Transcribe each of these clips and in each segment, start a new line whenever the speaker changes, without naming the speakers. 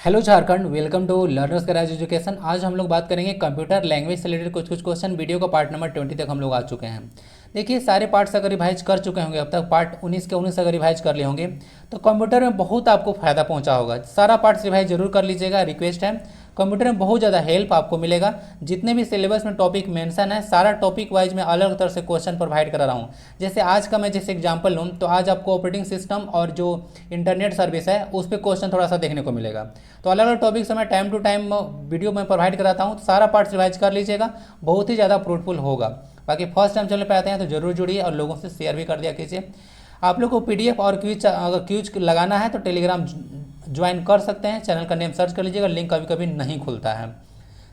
Hello Jharkhand, welcome to learners garage education. आज हम लोग बात करेंगे कंप्यूटर लैंग्वेज से रिलेटेड कुछ क्वेश्चन। वीडियो का पार्ट नंबर 20 तक हम लोग आ चुके हैं। देखिए, सारे पार्ट्स अगर रिवाइज कर चुके होंगे, अब तक पार्ट 19 के 19 अगर रिवाइज कर लिए होंगे तो कंप्यूटर में बहुत आपको फायदा पहुंचा होगा। सारा पार्ट्स रिवाइज जरूर कर लीजिएगा, रिक्वेस्ट है। कंप्यूटर में बहुत ज़्यादा हेल्प आपको मिलेगा। जितने भी सिलेबस में टॉपिक मेंशन है, सारा टॉपिक वाइज मैं अलग तरह से क्वेश्चन प्रोवाइड करा रहा हूँ। जैसे आज का मैं जैसे एग्जांपल लूँ तो आज आपको ऑपरेटिंग सिस्टम और जो इंटरनेट सर्विस है उस पर क्वेश्चन थोड़ा सा देखने को मिलेगा। तो अलग अलग टॉपिक से मैं टाइम टू टाइम वीडियो में प्रोवाइड कराता हूँ। तो सारा पार्ट्स रिवाइज कर लीजिएगा, बहुत ही ज़्यादा फ्रूटफुल होगा। बाकी फर्स्ट टाइम चैनल पे आते हैं तो जरूर जुड़िए और लोगों से शेयर भी कर दिया कीजिए। आप लोग को पीडीएफ और क्विज, अगर क्विज लगाना है तो टेलीग्राम ज्वाइन कर सकते हैं। चैनल का नेम सर्च कर लीजिएगा, लिंक कभी कभी नहीं खुलता है।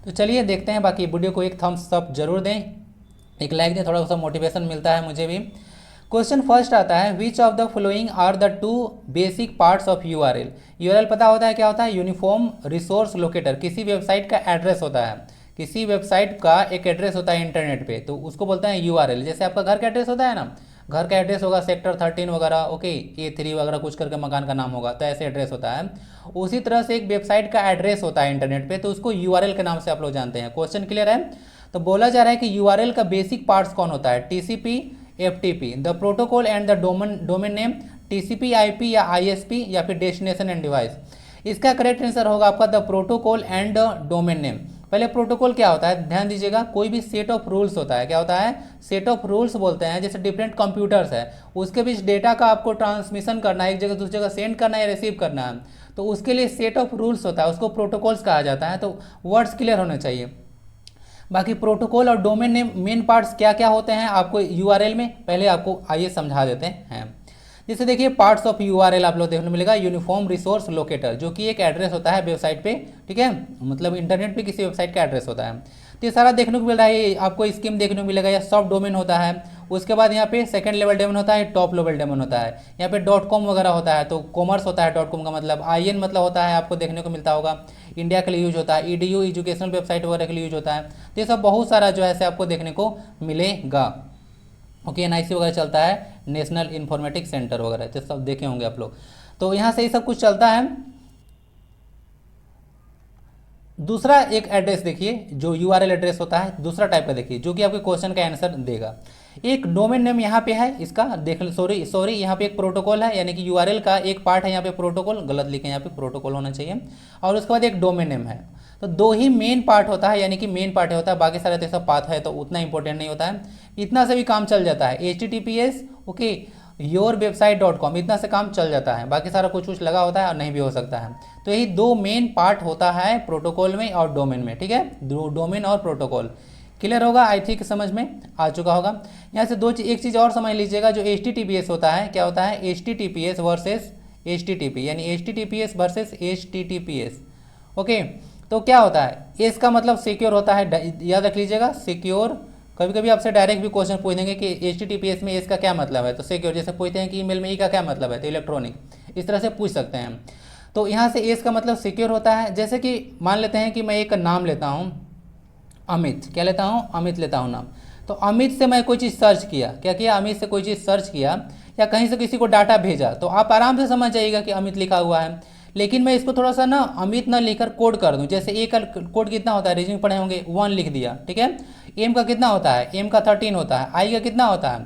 तो चलिए देखते हैं। बाकी वीडियो को एक थम्स अप जरूर दें, एक लाइक दें, थोड़ा सा मोटिवेशन मिलता है मुझे भी। क्वेश्चन फर्स्ट आता है, which of the following are the two basic parts of URL. URL पता होता है क्या होता है? Uniform resource locator. किसी वेबसाइट का एड्रेस होता है, किसी वेबसाइट का एक एड्रेस होता है इंटरनेट पे, तो उसको बोलते हैं यूआरएल। जैसे आपका घर का एड्रेस होता है ना, घर का एड्रेस होगा सेक्टर 13 वगैरह, ओके, A3 वगैरह कुछ करके मकान का नाम होगा, तो ऐसे एड्रेस होता है। उसी तरह से एक वेबसाइट का एड्रेस होता है इंटरनेट पे, तो उसको यूआरएल के नाम से आप लोग जानते हैं। क्वेश्चन क्लियर है? तो बोला जा रहा है कि यूआरएल का बेसिक पार्ट्स कौन होता है? TCP, FTP, the protocol and the domain name, TCP IP या आईएसपी, या फिर डेस्टिनेशन एंड डिवाइस। इसका करेक्ट आंसर होगा आपका the protocol and domain name. पहले प्रोटोकॉल क्या होता है, ध्यान दीजिएगा। कोई भी सेट ऑफ रूल्स होता है, क्या होता है? सेट ऑफ रूल्स बोलते हैं। जैसे डिफरेंट कंप्यूटर्स है, उसके बीच डेटा का आपको ट्रांसमिशन करना है, एक जगह दूसरी जगह सेंड करना है या रिसीव करना है, तो उसके लिए सेट ऑफ रूल्स होता है, उसको प्रोटोकॉल्स कहा जाता है। तो वर्ड्स क्लियर होने चाहिए। बाकी प्रोटोकॉल और डोमेन नेम मेन पार्ट्स क्या क्या होते हैं आपको यूआरएल में, पहले आपको आइए समझा देते हैं। जैसे देखिए, पार्ट्स ऑफ यूआरएल आप लोग देखने को मिलेगा। यूनिफॉर्म रिसोर्स लोकेटर, जो कि एक एड्रेस होता है वेबसाइट पे, ठीक है, मतलब इंटरनेट पे किसी वेबसाइट का एड्रेस होता है। तो ये सारा देखने को मिल रहा है, आपको स्कीम देखने को मिलेगा। या सॉफ्ट डोमेन होता है, उसके बाद यहाँ पे सेकंड लेवल डोमेन होता है, टॉप लेवल डोमेन होता है। यहाँ पे डॉट कॉम वगैरह होता है, तो कॉमर्स होता है डॉट कॉम का मतलब। आईएन मतलब होता है, आपको देखने को मिलता होगा, इंडिया के लिए यूज होता है। ईडीयू एजुकेशनल वेबसाइट वगैरह के लिए यूज होता है। तो ये सब बहुत सारा जो है से आपको देखने को मिलेगा। ओके, एनआईसी वगैरह चलता है, नेशनल इंफॉर्मेटिक्स सेंटर वगैरह, तो सब देखे होंगे आप लोग। तो यहाँ से ये सब कुछ चलता है। दूसरा एक एड्रेस देखिए, जो यूआरएल एड्रेस होता है, दूसरा टाइप का देखिए, जो कि आपके क्वेश्चन का आंसर देगा। एक डोमेन नेम यहाँ पे है, इसका देख सॉरी यहाँ पे एक प्रोटोकॉल है, यानी कि यूआरएल का एक पार्ट है यहाँ पे प्रोटोकॉल, गलत लिखे, यहाँ पे प्रोटोकॉल होना चाहिए। और उसके बाद एक डोमेन नेम है। तो दो ही मेन पार्ट होता है, यानी कि मेन पार्ट होता है, बाकी सारा तो सब पाथ है, तो उतना इंपॉर्टेंट नहीं होता है। इतना से भी काम चल जाता है। HTTPS, ओके, yourwebsite.com, इतना से काम चल जाता है। बाकी सारा कुछ कुछ लगा होता है और नहीं भी हो सकता है। तो यही दो मेन पार्ट होता है प्रोटोकॉल में और डोमेन में, ठीक है, डोमेन और प्रोटोकॉल। क्लियर होगा, आई थिंक समझ में आ चुका होगा। यहाँ से एक चीज़ और समझ लीजिएगा, जो HTTPS होता है, क्या होता है? HTTPS वर्सेस HTTP, यानी HTTPS वर्सेस HTTPS। ओके, तो क्या होता है? एस का मतलब सिक्योर होता है, याद रख लीजिएगा, सिक्योर। कभी कभी आपसे डायरेक्ट भी क्वेश्चन पूछ देंगे कि HTTPS में एस का क्या मतलब है, तो सिक्योर। जैसे पूछते हैं कि ईमेल में ई का क्या मतलब है, तो इलेक्ट्रॉनिक, इस तरह से पूछ सकते हैं। तो यहाँ से एस का मतलब सिक्योर होता है। जैसे कि मान लेते हैं कि मैं एक नाम लेता हूँ, अमित, क्या लेता हूँ? अमित लेता हूँ नाम। तो अमित से मैं कोई चीज़ सर्च किया, क्या किया? अमित से कोई चीज़ सर्च किया, या कहीं से किसी को डाटा भेजा, तो आप आराम से समझ जाइएगा कि अमित लिखा हुआ है। लेकिन मैं इसको थोड़ा सा ना अमित ना लिखकर कोड कर दूं। जैसे ए का कोड कितना होता है, रीजनिंग पढ़े होंगे, 1 लिख दिया, ठीक है। एम का कितना होता है? एम का 13 होता है। आई का कितना होता है?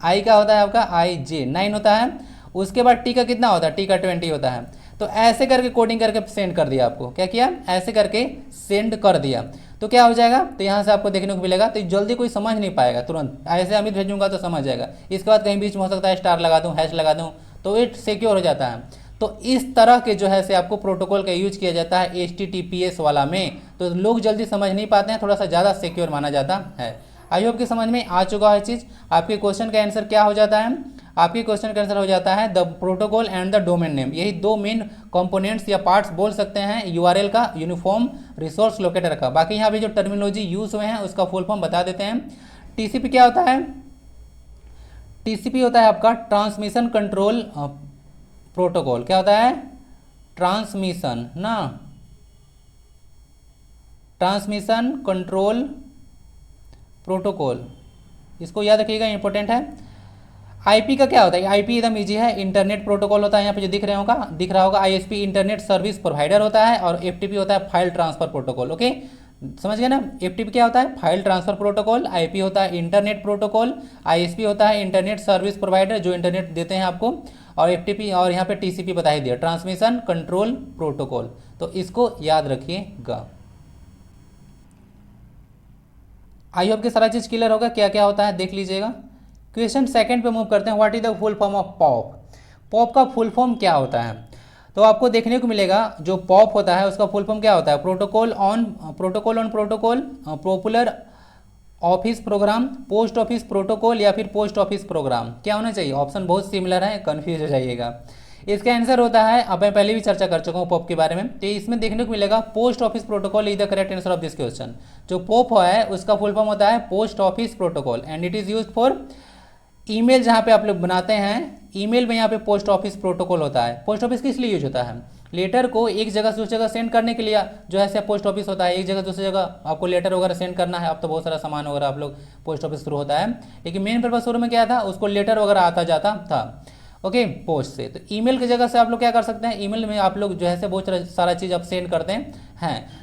आई का होता है आपका IJ 9 होता है। उसके बाद टी का कितना होता है? टी का 20 होता है। तो ऐसे करके कोडिंग करके सेंड कर दिया आपको, क्या किया? ऐसे करके सेंड कर दिया, तो क्या हो जाएगा? तो यहाँ से आपको देखने को मिलेगा, तो जल्दी कोई समझ नहीं पाएगा तुरंत। ऐसे अमित भेजूंगा तो समझ जाएगा। इसके बाद कहीं बीच में हो सकता है स्टार लगा दूँ, हैश लगा दूँ, तो ये सिक्योर हो जाता है। तो इस तरह के जो है से आपको प्रोटोकॉल का यूज किया जाता है HTTPS वाला में। तो लोग जल्दी समझ नहीं पाते हैं, थोड़ा सा ज़्यादा सिक्योर माना जाता है। आई होप कि समझ में आ चुका है चीज़। आपके क्वेश्चन का आंसर क्या हो जाता है? आपके क्वेश्चन का आंसर हो जाता है the protocol and the domain name. यही दो मेन कंपोनेंट्स या पार्ट्स बोल सकते हैं यूआरएल का, यूनिफॉर्म रिसोर्स लोकेटर का। बाकी यहाँ पे जो टर्मिनोलॉजी यूज हुए हैं उसका फुल फॉर्म बता देते हैं। टीसीपी क्या होता है? टीसीपी होता है आपका ट्रांसमिशन कंट्रोल प्रोटोकॉल। क्या होता है? ट्रांसमिशन ना, ट्रांसमिशन कंट्रोल प्रोटोकॉल, इसको याद रखिएगा, इंपॉर्टेंट है। आईपी का क्या होता है, आईपी एकदम इजी है, इंटरनेट प्रोटोकॉल होता है, यहाँ पे जो दिख रहा होगा आईएसपी इंटरनेट सर्विस प्रोवाइडर होता है, और एफटीपी होता है फाइल ट्रांसफर प्रोटोकॉल। ओके, समझ गए ना, एफटीपी क्या होता है, फाइल ट्रांसफर प्रोटोकॉल, आईपी होता है इंटरनेट प्रोटोकॉल, आईएसपी होता है इंटरनेट सर्विस प्रोवाइडर जो इंटरनेट देते हैं आपको, और एफटीपी और यहाँ पे टीसीपी बता ही दिया, ट्रांसमिशन कंट्रोल प्रोटोकॉल। तो इसको याद रखिएगा। आई होप कि सारा चीज़ क्लियर होगा क्या क्या होता है, देख लीजिएगा। क्वेश्चन सेकंड पे मूव करते हैं। What is the full form of pop. Pop का फुल फॉर्म क्या होता है, तो आपको देखने को मिलेगा जो पॉप होता है उसका फुल फॉर्म क्या होता है, protocol on protocol, popular office program, post office protocol, या फिर पोस्ट ऑफिस प्रोग्राम। क्या होना चाहिए, ऑप्शन बहुत सिमिलर है, कन्फ्यूज हो जाइएगा। इसका आंसर होता है, अब मैं पहले भी चर्चा कर चुका हूँ पॉप के बारे में, तो इसमें देखने को मिलेगा post office protocol is the correct answer of this question. जो पॉप है उसका फुल फॉर्म होता है post office protocol, and it is use for email, जहाँ पे आप लोग बनाते हैं ईमेल में, यहाँ पे पोस्ट ऑफिस प्रोटोकॉल होता है। पोस्ट ऑफिस किस लिए यूज होता है, लेटर को एक जगह से दूसरी जगह सेंड करने के लिए जो है पोस्ट ऑफिस होता है, एक जगह दूसरी जगह आपको लेटर वगैरह सेंड करना है। अब तो बहुत सारा सामान वगैरह आप लोग पोस्ट ऑफिस थ्रू होता है, लेकिन मेन पर्पज शुरू में क्या था, उसको लेटर वगैरह आता जाता था, ओके, पोस्ट से। तो ईमेल की जगह से आप लोग क्या कर सकते हैं, ईमेल में आप लोग जो है बहुत सारा चीज़ आप सेंड करते हैं,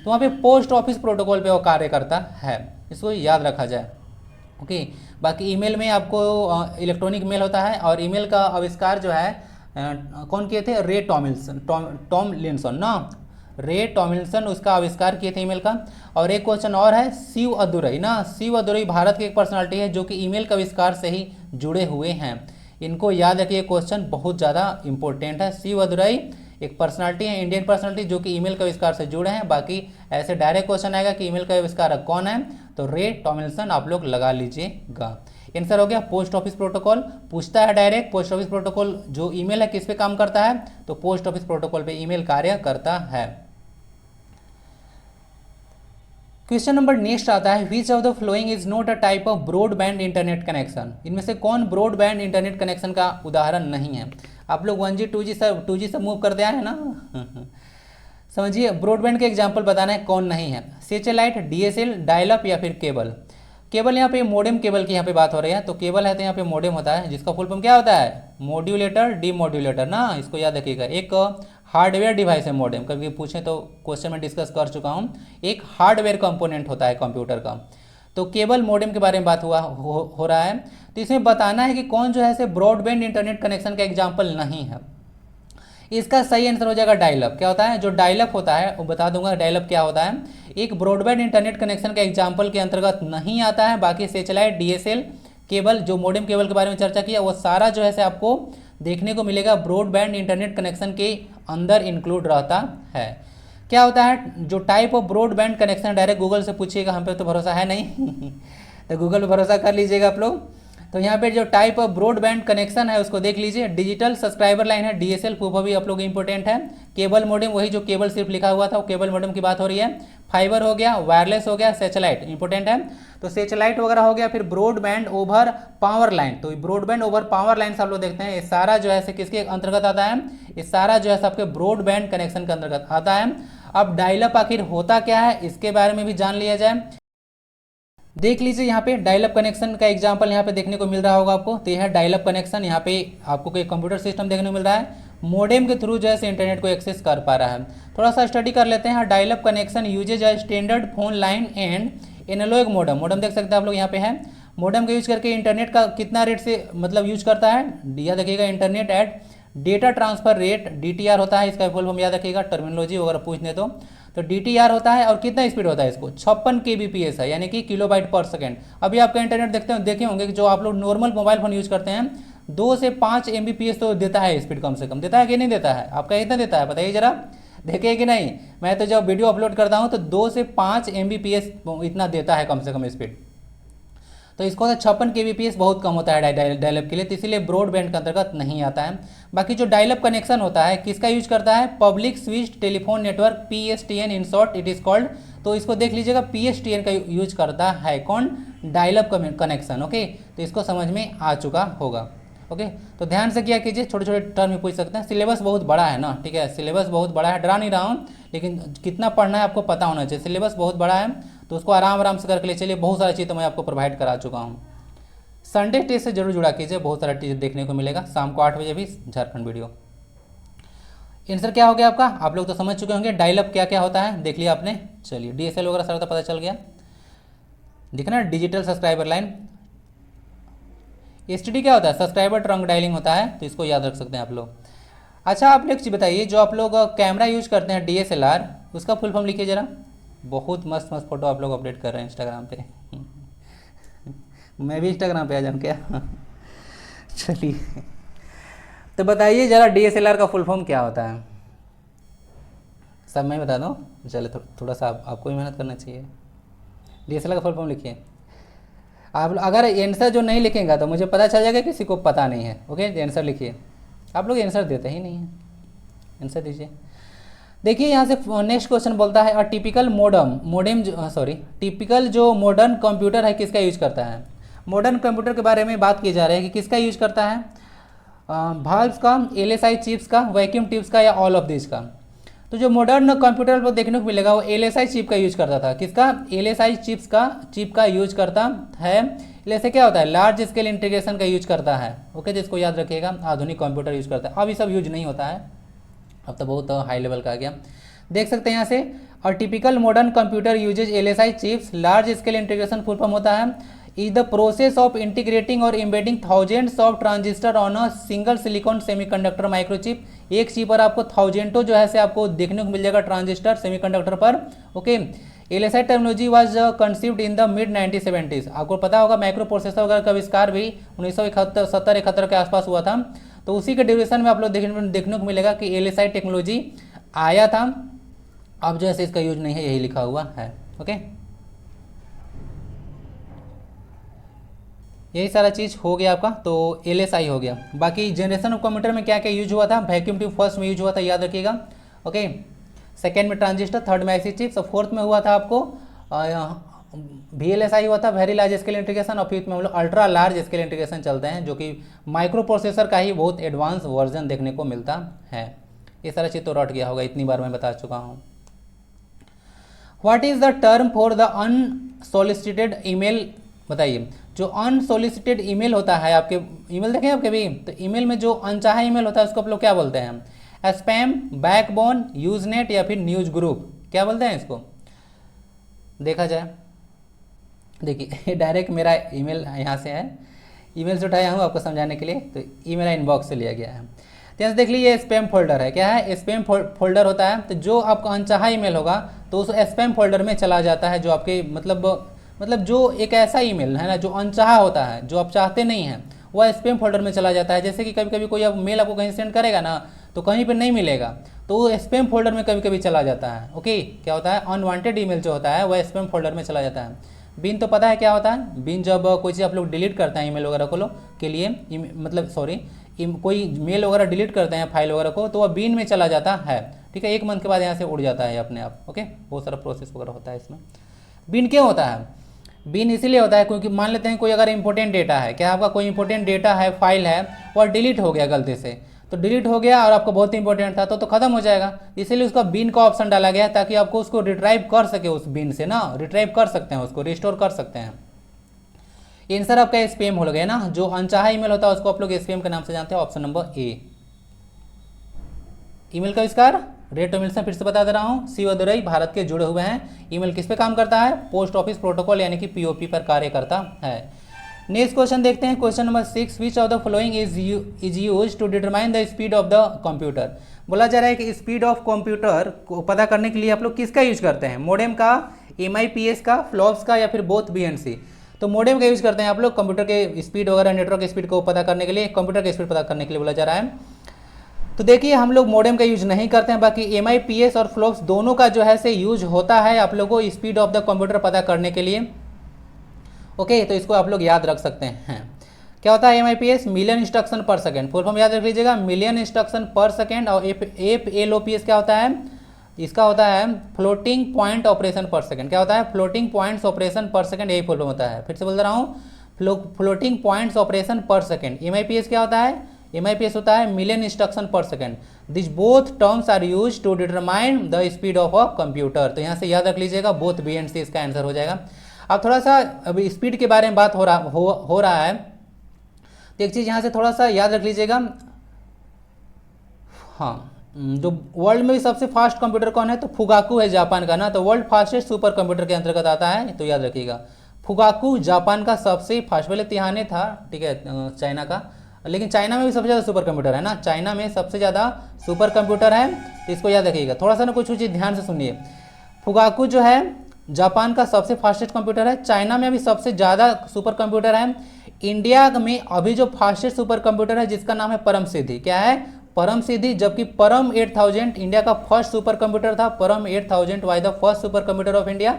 तो वहाँ पे पोस्ट ऑफिस प्रोटोकॉल पे वो कार्य करता है, इसको याद रखा जाए। ओके, बाकी ईमेल में आपको इलेक्ट्रॉनिक मेल होता है, और ईमेल का आविष्कार जो है कौन किए थे, रे टॉमलिंसन ना, रे टॉमलिंसन उसका आविष्कार किए थे ईमेल का। और एक क्वेश्चन और है, शिव अदुरई ना, शिव अदुरई भारत की एक पर्सनालिटी है जो कि ईमेल का आविष्कार से ही जुड़े हुए हैं। इनको याद रखिए, क्वेश्चन बहुत ज़्यादा इंपॉर्टेंट है। शिव अदुरई एक पर्सनालिटी है, इंडियन पर्सनालिटी जो कि ईमेल का आविष्कार से जुड़े हैं। बाकी ऐसे डायरेक्ट क्वेश्चन आएगा कि ईमेल का आविष्कारक कौन है, तो रे टॉमलिंसन आप लोग लगा लीजिएगा। आंसर हो गया पोस्ट ऑफिस प्रोटोकॉल। पूछता है डायरेक्ट पोस्ट ऑफिस प्रोटोकॉल जो ईमेल है किस पे काम करता है, तो पोस्ट ऑफिस प्रोटोकॉल पे ईमेल कार्य करता है। क्वेश्चन नंबर नेक्स्ट आता है, which of the following is not a type of broadband internet connection. इनमें से कौन ब्रॉडबैंड इंटरनेट कनेक्शन का उदाहरण नहीं है। आप लोग 1G 2G से मूव करते आए हैं ना समझिए, ब्रॉडबैंड के एग्जाम्पल बताना है कौन नहीं है। सैटेलाइट, डीएसएल, डायल अप, या फिर केबल। केबल यहाँ पे मोडेम केबल की यहाँ पे बात हो रही है, तो केबल है तो यहाँ पे मोडेम होता है, जिसका फुल फॉर्म क्या होता है, मॉड्यूलेटर, डीमॉड्यूलेटर ना, इसको याद रखिएगा। एक हार्डवेयर डिवाइस है मोडेम, कभी पूछें तो क्वेश्चन में डिस्कस कर चुका हूँ, एक हार्डवेयर कंपोनेंट होता है कंप्यूटर का। तो केबल मॉडेम के बारे में बात हो रहा है, तो इसमें बताना है कि कौन जो है ब्रॉडबैंड इंटरनेट कनेक्शन का एग्जाम्पल नहीं है। इसका सही आंसर हो जाएगा डायलअप। क्या होता है, जो डायलअप होता है वो बता दूंगा डायलअप क्या होता है। एक ब्रॉडबैंड इंटरनेट कनेक्शन का एग्जाम्पल के अंतर्गत नहीं आता है। बाकी सैटेलाइट, डीएसएल, केबल, जो मॉडेम केबल के बारे में चर्चा किया, वो सारा जो है आपको देखने को मिलेगा ब्रॉडबैंड इंटरनेट कनेक्शन के अंदर इंक्लूड रहता है। क्या होता है, जो type of broadband connection, direct Google से पूछिएगा, हम पे तो भरोसा है नहीं तो गूगल पे भरोसा कर लीजिएगा आप लोग। तो यहाँ पे जो टाइप ऑफ ब्रॉडबैंड कनेक्शन है उसको देख लीजिए। डिजिटल सब्सक्राइबर लाइन है, डीएसएल, वो भी आप लोग इंपॉर्टेंट है। केबल मॉडेम, वही जो केबल सिर्फ लिखा हुआ था वो केबल मॉडेम की बात हो रही है। फाइबर हो गया, वायरलेस हो गया, सैटेलाइट इंपॉर्टेंट है, तो सैटेलाइट वगैरह हो गया। फिर ब्रॉडबैंड ओवर पावर लाइन, तो ब्रॉडबैंड ओवर पावर लाइन से आप लोग देखते हैं, ये सारा जो है किसके अंतर्गत आता है, ये सारा जो है आपके ब्रॉडबैंड कनेक्शन के अंतर्गत आता है। अब डायलअप आखिर होता क्या है, इसके बारे में भी जान लिया जाए। देख लीजिए यहाँ पे डायलअप कनेक्शन का एग्जांपल यहाँ पे देखने को मिल रहा होगा आपको, तो यह है डायलअप कनेक्शन। यहाँ पे आपको कोई कंप्यूटर सिस्टम देखने को मिल रहा है, मोडेम के थ्रू जो है इंटरनेट को एक्सेस कर पा रहा है। थोड़ा सा स्टडी कर लेते हैं। डायलअप कनेक्शन यूजेज है standard phone line and analog modem. Modem देख सकते हैं आप लोग यहाँ पे है। मोडेम का यूज करके इंटरनेट का कितना रेट से मतलब यूज करता है, याद रखिएगा, internet at data transfer rate, DTR होता है, इसका फुल फॉर्म याद रखिएगा, टर्मिनोलॉजी वगैरह पूछने तो डीटीआर होता है। और कितना स्पीड होता है इसको, 56 kbps है, यानी कि किलोबाइट पर सेकेंड। अभी आपका इंटरनेट देखे होंगे कि जो आप लोग नॉर्मल मोबाइल फोन यूज करते हैं 2 से 5 Mbps तो देता है स्पीड, कम से कम देता है कि नहीं देता है, आपका कितना देता है बताइए जरा, देखे कि नहीं। मैं तो जब वीडियो अपलोड करता हूँ तो 2 से 5 Mbps इतना देता है कम से कम स्पीड। तो इसको 56 kbps बहुत कम होता है डायलअप के लिए, तो इसीलिए ब्रॉडबैंड के अंतर्गत नहीं आता है। बाकी जो डायलअप कनेक्शन होता है किसका यूज करता है, public switched telephone network, PSTN in short it is called. तो इसको देख लीजिएगा, PSTN का यूज करता है कौन, डायलअप कनेक्शन। ओके, तो इसको समझ में आ चुका होगा। ओके, तो ध्यान से क्या कीजिए, छोटे छोटे टर्म में पूछ सकते हैं। सिलेबस बहुत बड़ा है ना, ठीक है, सिलेबस बहुत बड़ा है, डरा नहीं रहा हूँ, लेकिन कितना पढ़ना है आपको पता होना चाहिए। सिलेबस बहुत बड़ा है तो उसको आराम आराम से करके ले चलिए, बहुत सारी चीज़ तो मैं आपको प्रोवाइड करा चुका हूँ। संडे टेस्ट से जरूर जुड़ा कीजिए, बहुत सारा टेस्ट देखने को मिलेगा। शाम को 8 बजे भी झारखंड वीडियो। आंसर क्या हो गया आपका, आप लोग तो समझ चुके होंगे। डायल अप क्या क्या होता है देख लिया आपने। चलिए DSL वगैरह सारा तो पता चल गया, दिखना डिजिटल सब्सक्राइबर लाइन। STD क्या होता है, सब्सक्राइबर ट्रंक डायलिंग होता है, तो इसको याद रख सकते हैं आप लोग। अच्छा आप एक चीज़ बताइए, जो आप लोग कैमरा यूज करते हैं DSLR, उसका फुल फॉर्म लिखिए जरा। बहुत मस्त मस्त फोटो आप लोग अपडेट कर रहे हैं इंस्टाग्राम पे। मैं भी इंस्टाग्राम पे आ जाऊँ क्या? चलिए तो बताइए जरा DSLR का फुल फॉर्म क्या होता है, सब मैं बता दूँ। चले थोड़ा सा आपको ही मेहनत करना चाहिए। DSLR का फुल फॉर्म लिखिए आप। अगर आंसर जो नहीं लिखेंगे तो मुझे पता चल जाएगा किसी को पता नहीं है। ओके आंसर लिखिए, आप लोग आंसर देते ही नहीं हैं, आंसर दीजिए। देखिए यहाँ से नेक्स्ट क्वेश्चन बोलता है, टिपिकल टिपिकल जो मॉडर्न कंप्यूटर है किसका यूज करता है। मॉडर्न कंप्यूटर के बारे में बात की जा रही है कि किसका यूज करता है, भाल्व्स का, LSI चिप्स का, वैक्यूम ट्यूब्स का, या ऑल ऑफ दिस का। तो जो मॉडर्न कंप्यूटर पर देखने को मिलेगा वो LSI चिप का यूज करता था। किसका, LSI चिप का यूज करता है। LSI क्या होता है, लार्ज स्केल इंटीग्रेशन का यूज करता है। ओके जिसको याद रखिएगा, आधुनिक कंप्यूटर यूज करता है। अब ये सब यूज नहीं होता है, अब तो बहुत हाई लेवल का आ गया। देख सकते हैं यहाँ से, और typical modern computer uses LSI chips. Large scale integration full form होता है is the process of integrating और embedding thousands of transistor on a single silicon semiconductor microchip. एक चिप पर आपको थाउजेंडों जो है से आपको देखने को मिल जाएगा ट्रांजिस्टर सेमीकंडक्टर पर। Okay LSI technology was conceived in the mid 1970s। आपको पता होगा माइक्रो प्रोसेसर वगैरह का आविष्कार भी 1971 के आसपास हुआ था। तो उसी के ड्यूरेशन में आप लोग देखने को मिलेगा कि LSI टेक्नोलॉजी आया था। अब जो है इसका यूज नहीं है, यही लिखा हुआ है। ओके यही सारा चीज़ हो गया आपका, तो LSI हो गया। बाकी जनरेशन ऑफ कंप्यूटर में क्या क्या यूज हुआ था, वैक्यूम ट्यूब फर्स्ट में यूज हुआ था, याद रखिएगा। ओके सेकेंड में ट्रांजिस्टर, थर्ड में IC चिप्स, और फोर्थ में हुआ था आपको VLSI हुआ था, वेरी लार्ज स्केल इंटीग्रेशन, और फिफ्थ में हम लोग अल्ट्रा लार्ज स्केल इंटीग्रेशन चलते हैं, जो कि माइक्रो प्रोसेसर का ही बहुत एडवांस वर्जन देखने को मिलता है। ये सारा चीज़ तो रट गया होगा, इतनी बार मैं बता चुका हूँ। What is the term for the unsolicited email, बताइए। जो अनसोलिसिटेड ईमेल होता है, आपके ईमेल देखें आप कभी, तो ईमेल में जो अनचाहा ईमेल होता है उसको आप लोग क्या बोलते हैं, स्पैम, बैकबोन, यूजनेट, या फिर न्यूज ग्रुप, क्या बोलते हैं इसको, देखा जाए। देखिए डायरेक्ट मेरा ईमेल यहाँ से है, ईमेल से उठाया हूँ आपको समझाने के लिए, तो ये मेरा इनबॉक्स से लिया गया है। तो यहाँ से देख लीजिए स्पैम फोल्डर है, क्या है, स्पैम फोल्डर होता है। तो जो आपका अनचाहा ईमेल होगा तो उस स्पैम फोल्डर में चला जाता है, जो आपके मतलब जो एक ऐसा ईमेल है ना जो अनचाहा होता है, जो आप चाहते नहीं हैं, वह स्पैम फोल्डर में चला जाता है। जैसे कि कभी कभी कोई अब मेल आपको कहीं सेंड करेगा ना, तो कहीं पर नहीं मिलेगा, तो वो स्पैम फोल्डर में कभी कभी चला जाता है। ओके क्या होता है, अनवांटेड ईमेल जो होता है वह स्पैम फोल्डर में चला जाता है। बिन तो पता है क्या होता है, बिन जब कोई चीज़ आप लोग डिलीट करते हैं ईमेल वगैरह को के लिए, मतलब सॉरी कोई मेल वगैरह डिलीट करते हैं फाइल वगैरह को, तो वह बिन में चला जाता है। ठीक है, 1 मंथ के बाद यहाँ से उड़ जाता है अपने आप। ओके बहुत सारा प्रोसेस वगैरह होता है इसमें। बिन क्यों होता है, बिन इसीलिए होता है क्योंकि मान लेते हैं कोई अगर इंपॉर्टेंट डेटा है, क्या आपका कोई इंपॉर्टेंट डेटा है, फाइल है, वह डिलीट हो गया गलती से, तो डिलीट हो गया और आपको बहुत इंपॉर्टेंट था तो खत्म हो जाएगा, इसीलिए उसका बिन का ऑप्शन डाला गया है, ताकि आपको उसको रिट्राइव कर सके, उस बिन से ना रिट्राइव कर सकते हैं, उसको रिस्टोर कर सकते हैं। आंसर आपका स्पैम हो गया ना, जो अनचाहा ईमेल होता है उसको आप लोग स्पैम के नाम से जानते हैं, ऑप्शन नंबर ए। ईमेल का आविष्कार रेड टॉमिल्सन, फिर से बता दे रहा हूँ, शिवदुरई भारत के जुड़े हुए हैं। ईमेल किस पे काम करता है, पोस्ट ऑफिस प्रोटोकॉल यानी कि POP पर कार्य करता है। नेक्स्ट क्वेश्चन देखते हैं, question number 6, which of the following is use to determine the speed of the computer. बोला जा रहा है कि स्पीड ऑफ कंप्यूटर को पता करने के लिए आप लोग किसका यूज करते हैं, मोडेम का, MIPS का, फ्लॉप्स का, या फिर बोथ BNC। तो मोडेम का यूज करते हैं आप लोग कंप्यूटर के स्पीड वगैरह, नेटवर्क स्पीड को पता करने के लिए, कंप्यूटर की स्पीड पता करने के लिए बोला जा रहा है। तो देखिए हम लोग मोडेम का यूज नहीं करते हैं, बाकी MIPS और फ्लॉप्स दोनों का जो है से यूज होता है आप लोगों को स्पीड ऑफ द कंप्यूटर पता करने के लिए। ओके तो इसको आप लोग याद रख सकते हैं। क्या होता है MIPS, million instruction per second, full form याद रख लीजिएगा, मिलियन इंस्ट्रक्शन पर सेकेंड। और FLOPS क्या होता है, इसका होता है floating point operation per second. क्या होता है, floating points operation per second, यही फुल फॉर्म होता है। फिर से बोल रहा हूँ, floating points operation per second. MIPS क्या होता है, MIPS होता है million instruction per second. This both terms are use to determine the speed of a computer. तो यहाँ से याद रख लीजिएगा, बोथ BNC इसका आंसर हो जाएगा। अब थोड़ा सा अभी स्पीड के बारे में बात हो रहा है, तो एक चीज़ यहाँ से थोड़ा सा याद रख लीजिएगा, हाँ, जो वर्ल्ड में भी सबसे फास्ट कंप्यूटर कौन है, तो फुगाकू है जापान का ना, तो वर्ल्ड फास्टेस्ट सुपर कंप्यूटर के अंतर्गत आता है, तो याद रखिएगा फुगाकू जापान का सबसे फास्ट, पहले तिहाने था, ठीक है, चाइना का, लेकिन चाइना में भी सबसे ज़्यादा सुपर कंप्यूटर है ना, चाइना में सबसे ज़्यादा सुपर कंप्यूटर है, तो इसको याद रखिएगा। थोड़ा सा ना कुछ चीज़ ध्यान से सुनिए, फुगाकू जो है जापान का सबसे फास्टेस्ट कंप्यूटर है, चाइना में अभी सबसे ज़्यादा सुपर कंप्यूटर है, इंडिया में अभी जो फास्टेस्ट सुपर कंप्यूटर है जिसका नाम है परम सिद्धि, क्या है, परम सिद्धि, जबकि परम 8000 इंडिया का फर्स्ट सुपर कंप्यूटर था, परम 8000 was the first super computer of India.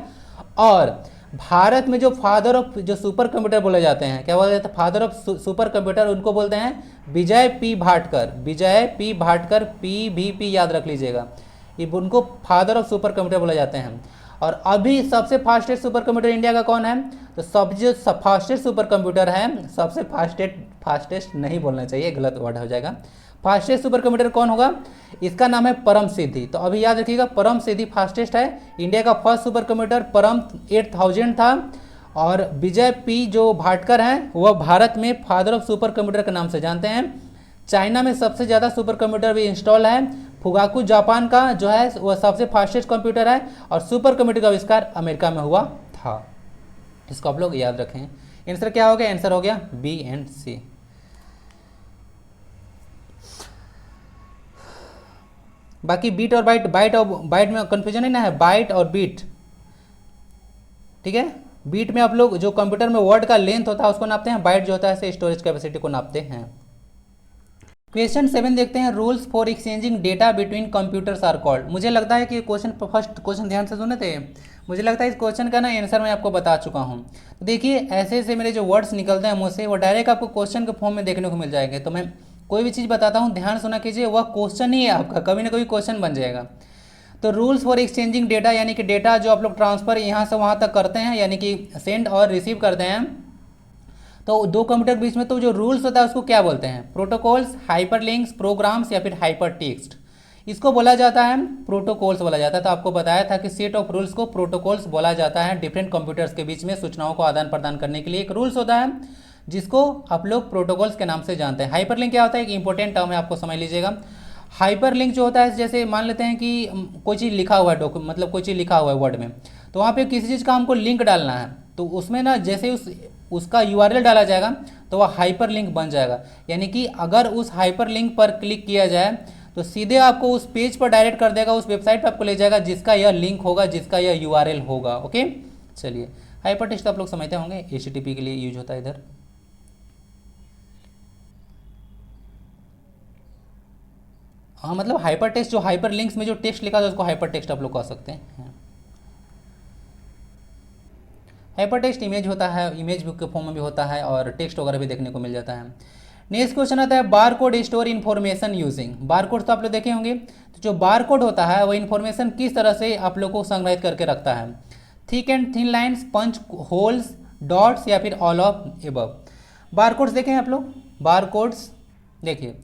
और भारत में जो फादर ऑफ जो सुपर कंप्यूटर बोले जाते हैं, क्या बोले जाते हैं, फादर ऑफ सुपर कंप्यूटर, उनको बोलते हैं विजय पी भाटकर, विजय पी भाटकर, पी याद रख लीजिएगा, ये उनको फादर ऑफ सुपर कंप्यूटर बोले जाते हैं। और अभी सबसे फास्टेस्ट सुपर कंप्यूटर इंडिया का कौन है, तो सब जो फास्टेस्ट सुपर कंप्यूटर है, सबसे फास्टेस्ट नहीं बोलना चाहिए, गलत वर्ड हो जाएगा, फास्टेस्ट सुपर कंप्यूटर कौन होगा, इसका नाम है परम सिद्धि। तो अभी याद रखिएगा परम सिद्धि फास्टेस्ट है, इंडिया का फर्स्ट सुपर कंप्यूटर परम 8000 था, और विजय पी जो भाटकर हैं वह भारत में फादर ऑफ सुपर कंप्यूटर के नाम से जानते हैं। चाइना में सबसे ज़्यादा सुपर कंप्यूटर भी इंस्टॉल है, फुगाकू जापान का जो है वह सबसे फास्टेस्ट कंप्यूटर है, और सुपर कंप्यूटर का आविष्कार अमेरिका में हुआ था। इसको आप लोग याद रखें। आंसर क्या हो गया, आंसर हो गया बी एंड सी। बाकी बीट और बाइट और बाइट में कंफ्यूजन है ना, है बाइट और बीट, ठीक है। बीट में आप लोग जो कंप्यूटर में वर्ड का लेंथ होता है उसको नापते हैं, बाइट जो होता है स्टोरेज कैपेसिटी को नापते हैं। क्वेश्चन 7 देखते हैं, rules for exchanging data between computers are called. मुझे लगता है कि क्वेश्चन फर्स्ट क्वेश्चन ध्यान से सुने थे, मुझे लगता है इस क्वेश्चन का ना आंसर मैं आपको बता चुका हूँ। तो देखिए ऐसे ऐसे मेरे जो वर्ड्स निकलते हैं मुझसे वो डायरेक्ट आपको क्वेश्चन के फॉर्म में देखने को मिल जाएंगे। तो मैं कोई भी चीज़ बताता हूँ ध्यान सुना कीजिए, वह क्वेश्चन ही है आपका, कभी ना कभी क्वेश्चन बन जाएगा। तो रूल्स फॉर एक्सचेंजिंग डेटा यानी कि डेटा जो आप लोग ट्रांसफ़र यहाँ से वहाँ तक करते हैं, यानी कि सेंड और रिसीव करते हैं, तो दो कंप्यूटर के बीच में तो जो रूल्स होता है उसको क्या बोलते हैं, प्रोटोकॉल्स, हाइपरलिंक्स, प्रोग्राम्स या फिर हाइपर टेक्स्ट, इसको बोला जाता है प्रोटोकॉल्स बोला जाता है। तो आपको बताया था कि सेट ऑफ रूल्स को प्रोटोकॉल्स बोला जाता है। डिफरेंट कंप्यूटर्स के बीच में सूचनाओं को आदान प्रदान करने के लिए एक रूल्स होता है जिसको आप लोग प्रोटोकॉल्स के नाम से जानते हैं। हाइपरलिंक क्या होता है, एक इंपॉर्टेंट टर्म है, आपको समझ लीजिएगा। हाइपरलिंक जो होता है, जैसे मान लेते हैं कि कोई चीज़ लिखा हुआ है मतलब कोई चीज़ लिखा हुआ है वर्ड में, तो वहाँ पे किसी चीज़ का हमको लिंक डालना है, तो उसमें ना जैसे उसका यूआरएल डाला जाएगा तो वह हाइपरलिंक बन जाएगा। यानी कि अगर उस हाइपरलिंक पर क्लिक किया जाए तो सीधे आपको उस पेज पर डायरेक्ट कर देगा, उस वेबसाइट पर आपको ले जाएगा जिसका यह लिंक होगा, जिसका यह यूआरएल होगा। ओके, चलिए हाइपर टेक्स्ट आप लोग समझते होंगे, एचटीटीपी के लिए यूज होता है इधर। हाँ, मतलब हाइपर टेक्स्ट जो हाइपर लिंक्स में जो टेक्स्ट लिखा था उसको हाइपर टेक्स्ट आप लोग कह सकते हैं। हाइपर टेक्स्ट इमेज होता है, इमेज के फॉर्म में भी होता है और टेक्स्ट वगैरह भी देखने को मिल जाता है। नेक्स्ट क्वेश्चन आता है, bar code store information using. Bar code तो आप लोग देखे होंगे, तो जो बार कोड होता है वो इन्फॉर्मेशन किस तरह से आप लोग को संग्रहित करके रखता है, thick and thin lines, punch holes, dots या फिर all of above. Bar codes देखें आप लोग, बार कोड्स देखिए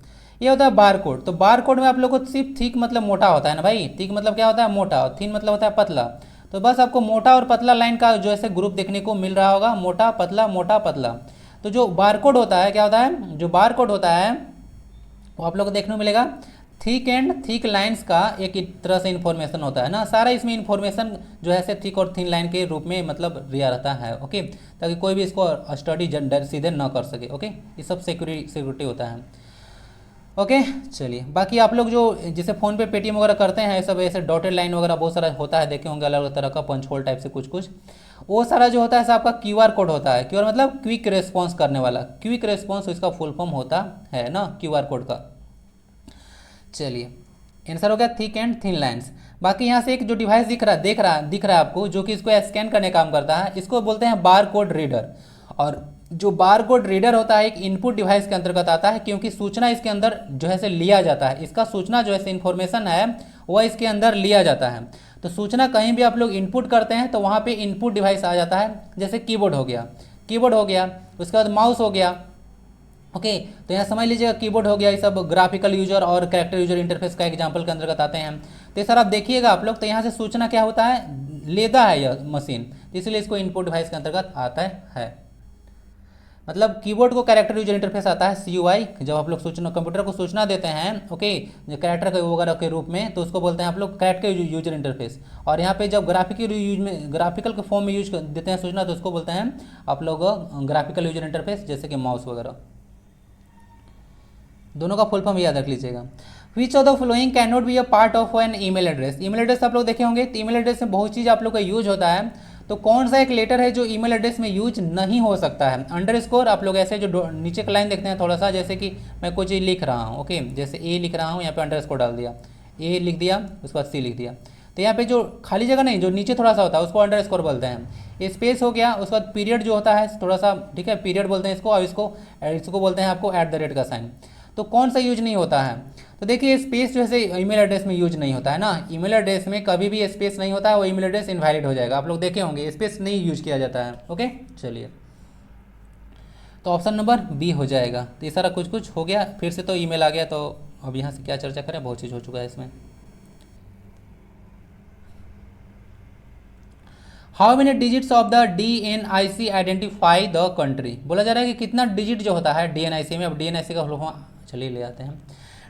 ये होता है बार कोड। तो बार कोड में आप लोग को सिर्फ थिक मतलब मोटा होता है ना भाई, थिक मतलब क्या होता है, मोटा, और थिन मतलब होता है पतला। तो बस आपको मोटा और पतला लाइन का जो ऐसे ग्रुप देखने को मिल रहा होगा, मोटा पतला। तो जो बार कोड होता है क्या होता है, जो बार कोड होता है वो आप लोग को देखने को मिलेगा थिक एंड थिक लाइंस का एक तरह से इन्फॉर्मेशन होता है ना, सारा इसमें इन्फॉर्मेशन जो है से थिक और थिन लाइन के रूप में मतलब दिया रहता है। ओके, ताकि कोई भी इसको स्टडी सीधे ना कर सके। ओके, ये सब सिक्योरिटी होता है। ओके, चलिए बाकी आप लोग जो जैसे फ़ोन पे पेटीएम वगैरह करते हैं, सब ऐसे डॉटेड लाइन वगैरह बहुत सारा होता है, देखे होंगे अलग अलग तरह का, पंच होल टाइप से कुछ वो सारा जो होता है आपका क्यूआर कोड होता है। क्यूआर मतलब क्विक रिस्पॉन्स करने वाला, क्विक रिस्पॉन्स इसका फुल फॉर्म होता है ना क्यूआर कोड का। चलिए आंसर हो गया थिक एंड थिन लाइन्स। बाकी यहाँ से एक जो डिवाइस दिख रहा है आपको, जो कि इसको स्कैन करने का काम करता है, इसको बोलते हैं बार कोड रीडर। और जो बार कोड रीडर होता है एक इनपुट डिवाइस के अंतर्गत आता है, क्योंकि सूचना इसके अंदर जो है से लिया जाता है, इसका सूचना जो है से इन्फॉर्मेशन है वह इसके अंदर लिया जाता है। तो सूचना कहीं भी आप लोग इनपुट करते हैं तो वहाँ पे इनपुट डिवाइस आ जाता है, जैसे कीबोर्ड हो गया, उसके बाद माउस हो गया। ओके, तो यहाँ समझ लीजिएगा कीबोर्ड हो गया, ये सब ग्राफिकल यूजर और कैरेक्टर यूजर इंटरफेस का एग्जांपल के अंतर्गत आते हैं। तो ये सर आप देखिएगा आप लोग, तो यहाँ से सूचना क्या होता है, लेता है यह मशीन, तो इसलिए इसको इनपुट डिवाइस के अंतर्गत आता है। मतलब कीबोर्ड को कैरेक्टर यूजर इंटरफेस आता है CUI, जब आप लोग सूचना कंप्यूटर को सूचना देते हैं ओके कैरेक्टर के वगैरह के रूप में, तो उसको बोलते हैं आप लोग कैरेक्टर यूजर इंटरफेस। और यहाँ पे जब ग्राफिकल के फॉर्म में यूज देते हैं सूचना, तो उसको बोलते हैं आप लोग ग्राफिकल यूजर इंटरफेस, जैसे कि माउस वगैरह। दोनों का फुल फॉर्म याद रख लीजिएगा। Which of the following can not be a part of an email address. Email address आप लोग देखे होंगे, तो ईमेल एड्रेस में बहुत चीज़ आप लोग का यूज होता है, तो कौन सा एक लेटर है जो ईमेल एड्रेस में यूज नहीं हो सकता है। अंडरस्कोर आप लोग ऐसे जो नीचे का लाइन देखते हैं थोड़ा सा, जैसे कि मैं कोई चीज़ लिख रहा हूँ ओके, जैसे ए लिख रहा हूँ, यहाँ पे अंडरस्कोर डाल दिया, ए लिख दिया, उसके बाद C लिख दिया, तो यहाँ पे जो खाली जगह नहीं, जो नीचे थोड़ा सा होता है उसको अंडरस्कोर बोलते हैं। स्पेस हो गया, उसके बाद पीरियड जो होता है थोड़ा सा, ठीक है, पीरियड बोलते हैं इसको, और इसको बोलते हैं आपको @ का साइन। तो कौन सा यूज नहीं होता है, तो देखिए स्पेस जो है ईमेल एड्रेस में यूज नहीं होता है ना, ईमेल एड्रेस में कभी भी स्पेस नहीं होता है, वो ईमेल एड्रेस इनवैलिड हो जाएगा। आप लोग देखे होंगे स्पेस नहीं यूज किया जाता है ओके। चलिए, तो ऑप्शन नंबर बी हो जाएगा। तो ये सारा कुछ हो गया, फिर से तो ईमेल आ गया, तो अब यहाँ से क्या चर्चा करें, बहुत चीज़ हो चुका है इसमें। How many digits of the DNIC identify the country. बोला जा रहा है कि कितना डिजिट जो होता है DNIC में। अब DNIC का फुल फॉर्म चलिए ले आते हैं।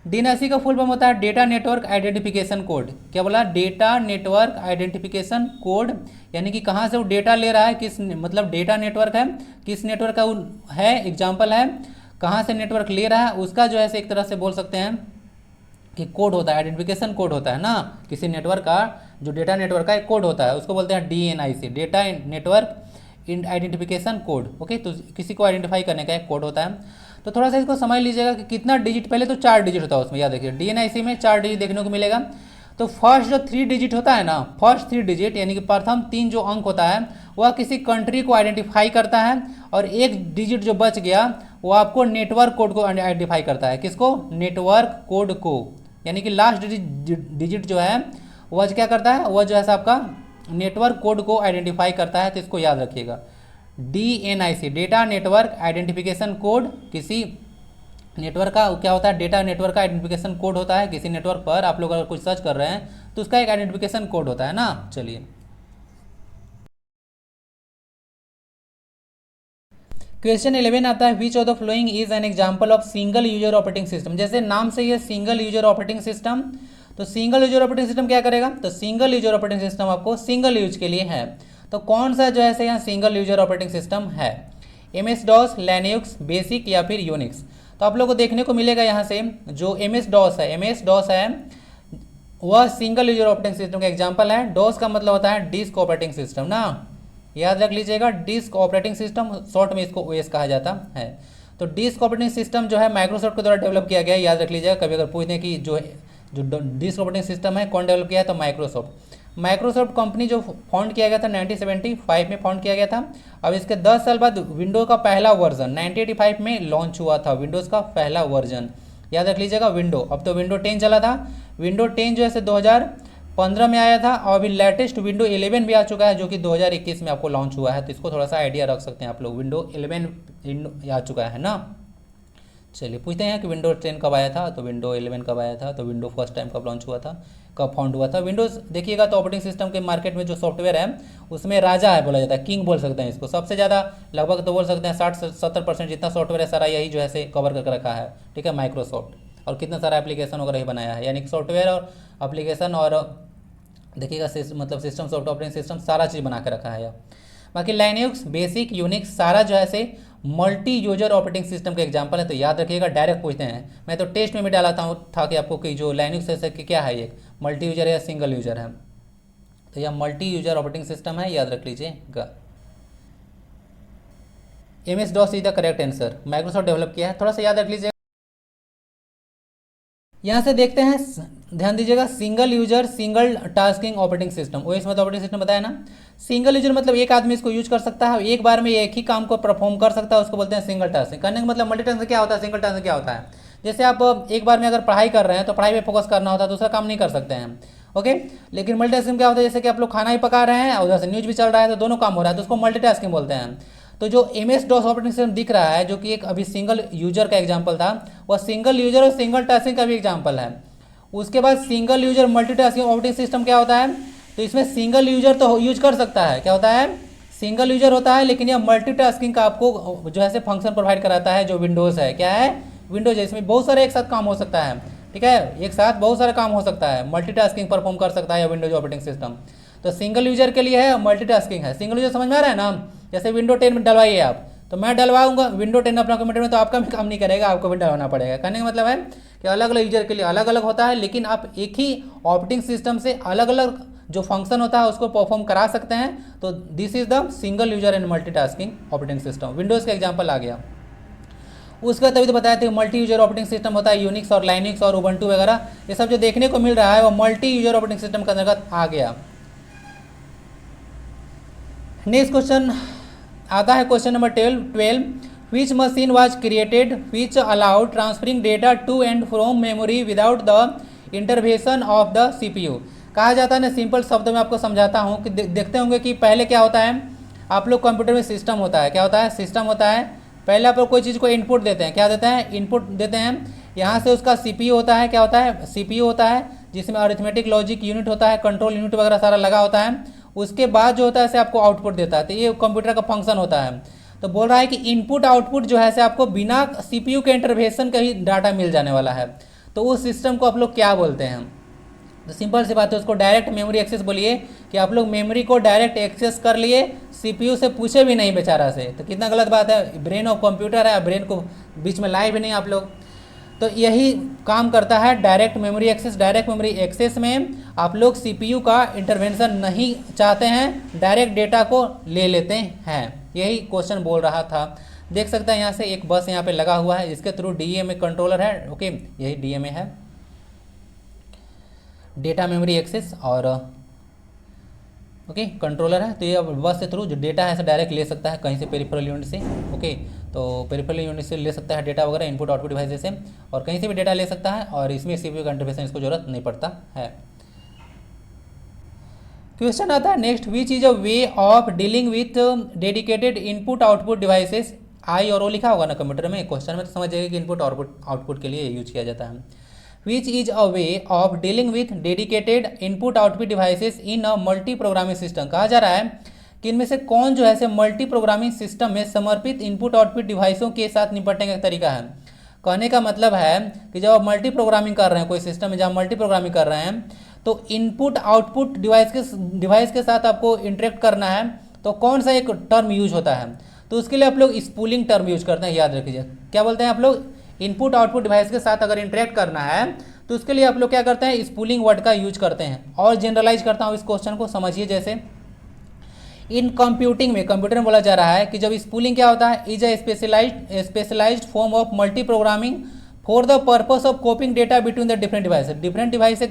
DNIC का फुल फॉर्म होता है डेटा नेटवर्क आइडेंटिफिकेशन कोड। क्या बोला, डेटा नेटवर्क आइडेंटिफिकेशन कोड, यानी कि कहाँ से वो डेटा ले रहा है, किस मतलब डेटा नेटवर्क है, किस नेटवर्क का है, एग्जाम्पल है, कहाँ से नेटवर्क ले रहा है, उसका जो है एक तरह से बोल सकते हैं कि कोड होता है, आइडेंटिफिकेशन कोड होता है ना, किसी नेटवर्क का जो डेटा नेटवर्क का एक कोड होता है, उसको बोलते हैं DNIC, data network identification code okay. तो किसी को आइडेंटिफाई करने का एक कोड होता है। तो थोड़ा सा इसको समझ लीजिएगा कि कितना डिजिट, पहले तो 4 डिजिट होता है उसमें, याद रखिए DNIC में 4 डिजिट देखने को मिलेगा। तो फर्स्ट जो 3 डिजिट होता है ना, फर्स्ट 3 डिजिट यानी कि प्रथम 3 जो अंक होता है वह किसी कंट्री को आइडेंटिफाई करता है, और एक डिजिट जो बच गया वो आपको नेटवर्क कोड को आइडेंटिफाई करता है। किसको, नेटवर्क कोड को, यानी कि लास्ट डिजिट जो है वह क्या करता है, वह जो है आपका नेटवर्क कोड को आइडेंटिफाई करता है। तो इसको याद रखिएगा, DNIC data network identification code, किसी नेटवर्क का क्या होता है, डेटा नेटवर्क का आइडेंटिफिकेशन कोड होता है। किसी नेटवर्क पर आप लोग अगर कुछ सर्च कर रहे हैं तो उसका एक आइडेंटिफिकेशन कोड होता है ना। चलिए, क्वेश्चन 11 आता है, which of the following is an example of single user operating system. जैसे नाम से ये सिंगल यूजर ऑपरेटिंग सिस्टम, तो सिंगल यूजर ऑपरेटिंग सिस्टम क्या करेगा, तो सिंगल यूजर ऑपरेटिंग सिस्टम आपको सिंगल यूज के लिए है। तो कौन सा जो है यहाँ सिंगल यूजर ऑपरेटिंग सिस्टम है, MS-DOS, लिनक्स, बेसिक या फिर यूनिक्स। तो आप लोग को देखने को मिलेगा यहाँ से जो MS-DOS है वह सिंगल यूजर ऑपरेटिंग सिस्टम का एग्जाम्पल है। डॉस का मतलब होता है डिस्क ऑपरेटिंग सिस्टम ना, याद रख लीजिएगा, डिस्क ऑपरेटिंग सिस्टम, शॉर्ट में इसको OS कहा जाता है। तो डिस्क ऑपरेटिंग सिस्टम जो है माइक्रोसॉफ्ट के द्वारा डेवलप किया गया है, याद रख लीजिएगा। कभी अगर पूछते हैं कि जो डिस्क ऑपरेटिंग सिस्टम है कौन डेवलप किया है, तो माइक्रोसॉफ्ट कंपनी जो फाउंड किया गया था 1975 में फाउंड किया गया था। अब इसके 10 साल बाद विंडोज़ का पहला वर्जन 1985 में लॉन्च हुआ था, विंडोज़ का पहला वर्जन, याद रख लीजिएगा विंडो। अब तो विंडो 10 चला था, विंडो 10 जो है 2015 में आया था, और अभी लेटेस्ट विंडो 11 भी आ चुका है जो कि 2021 में आपको लॉन्च हुआ है। तो इसको थोड़ा सा आइडिया रख सकते हैं आप लोग, विंडो 11 आ चुका है ना। चलिए पूछते हैं कि विंडो 10 कब आया था, तो विंडो 11 कब आया था, तो विंडो फर्स्ट टाइम कब लॉन्च हुआ था, कब फाउंड हुआ था। विंडोज़ देखिएगा तो ऑपरेटिंग सिस्टम के मार्केट में जो सॉफ्टवेयर है उसमें राजा है, बोला जाता है, किंग बोल सकते हैं इसको। सबसे ज़्यादा लगभग तो बोल सकते हैं 60 से 70% जितना सॉफ्टवेयर है सारा यही जो है से कवर करके रखा है, ठीक है, माइक्रोसॉफ्ट। और कितना सारा एप्लीकेशन वगैरह ही बनाया है, यानी कि सॉफ्टवेयर और एप्लीकेशन और देखिएगा मतलब सिस्टम, सॉफ्ट ऑपरेटिंग सिस्टम सारा चीज़ बना के रखा है। बाकी लाइनक्स, बेसिक, यूनिक्स सारा जो है से मल्टी यूजर ऑपरेटिंग सिस्टम का एग्जांपल है। तो याद रखिएगा, डायरेक्ट पूछते हैं, मैं तो टेस्ट में भी डाला था कि आपको कि जो लाइनक्स है कि क्या है, एक मल्टी यूजर है या सिंगल यूजर है। तो यह मल्टी यूजर ऑपरेटिंग सिस्टम है, याद रख लीजिएगा। MS-DOS is the correct answer, Microsoft develop किया है, थोड़ा सा याद रख लीजिएगा। यहाँ से देखते हैं, ध्यान दीजिएगा, single user single tasking operating system, OS मतलब ऑपरेटिंग सिस्टम बताया ना। सिंगल यूजर मतलब एक आदमी इसको यूज कर सकता है, एक बार में एक ही काम को परफॉर्म कर सकता है, उसको बोलते हैं सिंगल टास्किंग। करने का मतलब मल्टीटास्किंग क्या होता है, सिंगल टास्किंग क्या होता है, जैसे आप एक बार में अगर पढ़ाई कर रहे हैं तो पढ़ाई पे फोकस करना होता है, दूसरा काम नहीं कर सकते हैं, ओके। लेकिन मल्टीटास्किंग क्या होता है, जैसे कि आप लोग खाना ही पका रहे हैं और उधर से न्यूज भी चल रहा है, तो दोनों काम हो रहा है, तो उसको मल्टीटास्किंग बोलते हैं। तो जो MS-DOS ऑपरेटिंग सिस्टम दिख रहा है, जो कि एक अभी सिंगल यूजर का एग्जाम्पल था, वह सिंगल यूजर और सिंगल टास्किंग का भी एग्जाम्पल है। उसके बाद single user multitasking operating system क्या होता है, तो इसमें सिंगल यूजर तो यूज कर सकता है, क्या होता है, सिंगल यूजर होता है, लेकिन यह मल्टीटास्किंग का आपको जो है से फंक्शन प्रोवाइड कराता है, जो विंडोज़ है। क्या है? विंडोज। इसमें बहुत सारे एक साथ काम हो सकता है, ठीक है, एक साथ बहुत सारा काम हो सकता है, मल्टीटास्किंग परफॉर्म कर सकता है विंडोज ऑपरेटिंग सिस्टम। तो सिंगल यूजर के लिए है, मल्टीटास्किंग है। सिंगल यूजर समझ में आ रहा है ना? जैसे विंडो 10 में डलवाइए आप, तो मैं डलवाऊंगा विंडो 10 अपना कंप्यूटर में, तो आपका भी काम नहीं करेगा, आपको भी डलवाना पड़ेगा। कहने का मतलब है कि अलग अलग यूजर के लिए अलग अलग होता है, लेकिन आप एक ही ऑपरेटिंग सिस्टम से अलग अलग जो फंक्शन होता है उसको परफॉर्म करा सकते हैं। तो this is the single user and multitasking operating system. Windows का एग्जाम्पल आ गया। उसका तभी तो बताया था मल्टी यूजर ऑपरेटिंग सिस्टम होता है, यूनिक्स और लाइनिक्स और उबंटू वगैरह, ये सब जो देखने को मिल रहा है वो मल्टी यूजर ऑपरेटिंग सिस्टम के अंतर्गत आ गया। नेक्स्ट क्वेश्चन आता है, question number 12। Which machine was created which allowed transferring data to and from memory without the intervention of the CPU. कहा जाता है ना, सिंपल शब्द में आपको समझाता हूँ कि देखते होंगे कि पहले क्या होता है, आप लोग कंप्यूटर में सिस्टम होता है। क्या होता है? सिस्टम होता है। पहले आप लोग कोई चीज़ को इनपुट देते हैं। क्या देते हैं? इनपुट देते हैं। यहाँ से उसका सीपीयू होता है। क्या होता है? सीपीयू होता है, जिसमें अरिथमेटिक लॉजिक यूनिट होता है, कंट्रोल यूनिट वगैरह सारा लगा होता है। उसके बाद जो होता है से आपको आउटपुट देता है। तो ये कंप्यूटर का फंक्शन होता है। तो बोल रहा है कि इनपुट आउटपुट जो है से आपको बिना सीपीयू के इंटरवेंशन का ही डाटा मिल जाने वाला है। तो उस सिस्टम को आप लोग क्या बोलते हैं? तो सिंपल सी बात है, उसको डायरेक्ट मेमोरी एक्सेस बोलिए, कि आप लोग मेमोरी को डायरेक्ट एक्सेस कर लिए, सीपीयू से पूछे भी नहीं बेचारा से। तो कितना गलत बात है, ब्रेन ऑफ कंप्यूटर है, ब्रेन को बीच में लाए भी नहीं आप लोग। तो यही काम करता है direct memory access. Direct memory access में आप लोग सीपीयू का इंटरवेंशन नहीं चाहते हैं, डायरेक्ट डेटा को ले लेते हैं। यही क्वेश्चन बोल रहा था। देख सकते हैं यहाँ से एक बस यहाँ पे लगा हुआ है, जिसके थ्रू डीएमए कंट्रोलर है। ओके, यही डीएमए है, डेटा मेमोरी एक्सेस, और ओके कंट्रोलर है। तो ये बस के थ्रू जो डेटा है ऐसे डायरेक्ट ले सकता है कहीं से, पेरिफेरल यूनिट से। ओके, तो पेरिफेरल यूनिट से ले सकता है डेटा वगैरह, इनपुट आउटपुट डिवाइस से, और कहीं से भी डेटा ले सकता है, और इसमें सीपीयू का इंटरफेस इसको जरूरत नहीं पड़ता है। क्वेश्चन आता है next, which is a way of dealing with dedicated input output devices. I और ओ लिखा होगा ना कंप्यूटर में, क्वेश्चन में तो समझ जाएगा कि इनपुट आउटपुट के लिए यूज किया जाता है। विच is a way of dealing with dedicated input output devices in a multi programming system. कहा जा रहा है कि इनमें से कौन जो है से मल्टी प्रोग्रामिंग सिस्टम में समर्पित इनपुट आउटपुट डिवाइसों के साथ निपटने का तरीका है। कहने का मतलब है कि जब आप मल्टी प्रोग्रामिंग कर रहे हैं कोई सिस्टम में, जहाँ मल्टी प्रोग्रामिंग कर रहे हैं, तो इनपुट आउटपुट डिवाइस के साथ आपको इंटरेक्ट करना है, तो कौन सा एक टर्म यूज होता है? तो उसके लिए आप लोग स्पूलिंग टर्म यूज करते हैं। याद रखिए, क्या बोलते हैं आप लोग? इनपुट आउटपुट डिवाइस के साथ अगर इंटरेक्ट करना है तो उसके लिए आप लोग क्या करते हैं? स्पूलिंग वर्ड का यूज करते हैं। और जनरलाइज करता हूँ इस क्वेश्चन को, समझिए। जैसे इन कंप्यूटिंग में, कंप्यूटर में बोला जा रहा है कि जब स्पूलिंग क्या होता है, is a specialised form of multi programming for the purpose of copying data between the different device. Different device से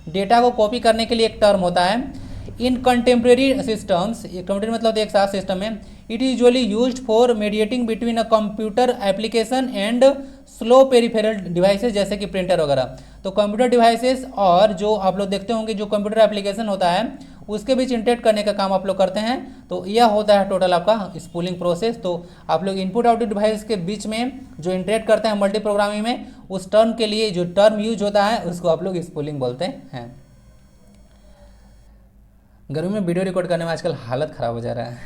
डेटा को कॉपी करने के लिए एक टर्म होता है। इन कंटेम्प्रेरी सिस्टम्स, कंप्यूटर मतलब एक साथ सिस्टम है, it is usually used for mediating between a computer application and slow peripheral devices, जैसे कि प्रिंटर वगैरह। तो कंप्यूटर डिवाइसेस और जो आप लोग देखते होंगे जो कंप्यूटर एप्लीकेशन होता है उसके बीच इंटरेक्ट करने का काम आप लोग करते हैं। तो यह होता है टोटल आपका स्पूलिंग प्रोसेस। तो आप लोग इनपुट आउटपुट डिवाइस के बीच में जो इंटरेक्ट करते हैं मल्टी प्रोग्रामिंग में, उस टर्म के लिए जो टर्म यूज होता है उसको आप लोग स्पूलिंग बोलते हैं। गर्मी में वीडियो रिकॉर्ड करने में आजकल हालत ख़राब हो जा रहा है।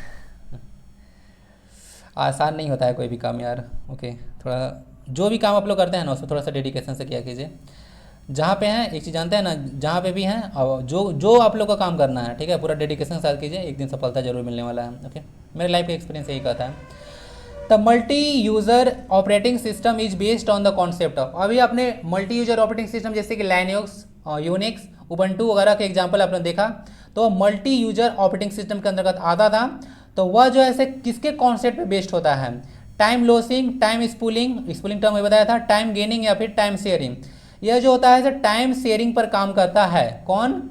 आसान नहीं होता है कोई भी काम यार। ओके, थोड़ा जो भी काम आप लोग करते हैं ना उसमें थोड़ा सा डेडिकेशन से किया कीजिए। जहाँ पे हैं एक चीज़ जानते हैं ना, जहाँ पे भी हैं और जो आप लोग का काम करना है, ठीक है, पूरा डेडिकेशन के साथ कीजिए, एक दिन सफलता जरूर मिलने वाला है। ओके, मेरे लाइफ का एक्सपीरियंस यही कहता है। The multi user operating system is based on the concept of, अभी आपने मल्टी यूज़र ऑपरेटिंग सिस्टम जैसे कि लाइनक्स, यूनिक्स, उबंटू वगैरह के एग्जाम्पल आपने देखा, तो मल्टी यूज़र ऑपरेटिंग सिस्टम के अंतर्गत आता था। तो वह जो है किसके कॉन्सेप्ट पे बेस्ड होता है? Time losing, time spooling term में बताया था, टाइम गेनिंग या फिर टाइम शेयरिंग। यह जो होता है टाइम शेयरिंग पर काम करता है। कौन?